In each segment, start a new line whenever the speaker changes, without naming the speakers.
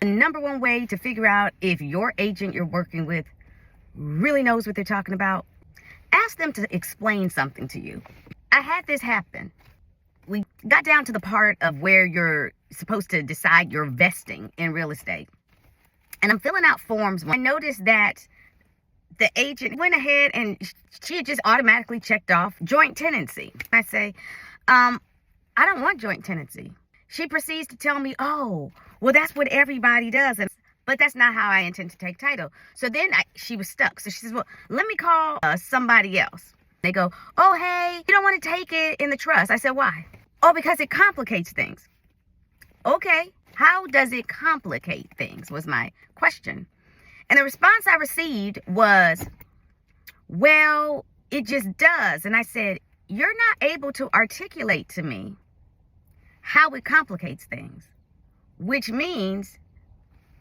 The number one way to figure out if your agent you're working with really knows what they're talking about, ask them to explain something to you. I had this happen. We got down to the part of where you're supposed to decide your vesting in real estate. And I'm filling out forms. I noticed that the agent went ahead and she had just automatically checked off joint tenancy. I say, I don't want joint tenancy. She proceeds to tell me, oh, well, that's what everybody does. But that's not how I intend to take title. So then she was stuck. So she says, well, let me call somebody else. They go, oh, hey, you don't want to take it in the trust. I said, why? Oh, because it complicates things. Okay, how does it complicate things was my question. And the response I received was, well, it just does. And I said, you're not able to articulate to me how it complicates things, which means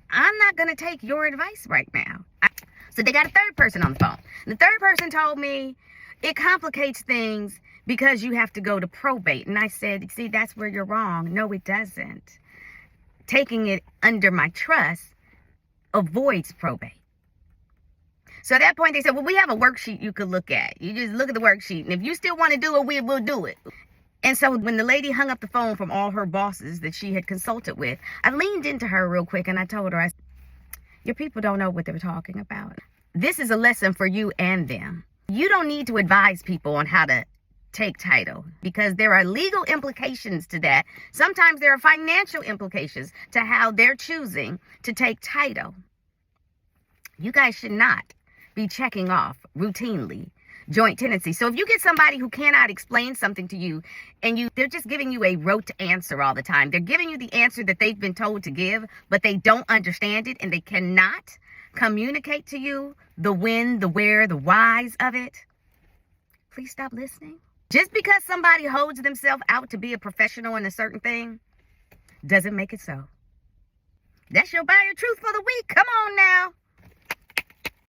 I'm not going to take your advice right now. So they got a third person on the phone. The third person told me it complicates things because you have to go to probate. And I said, see, that's where you're wrong. No, it doesn't. Taking it under my trust avoids probate. So at that point, they said, well, we have a worksheet you could look at. You just look at the worksheet. And if you still want to do it, we will do it. And so when the lady hung up the phone from all her bosses that she had consulted with, I leaned into her real quick and I told her, your people don't know what they're talking about. This is a lesson for you and them. You don't need to advise people on how to take title because there are legal implications to that. Sometimes there are financial implications to how they're choosing to take title. You guys should not be checking off routinely joint tenancy. So if you get somebody who cannot explain something to you and they're just giving you a rote answer all the time, they're giving you the answer that they've been told to give, but they don't understand it and they cannot communicate to you the when, the where, the whys of it, please stop listening. Just because somebody holds themselves out to be a professional in a certain thing doesn't make it so. That's your buyer truth for the week. Come on now.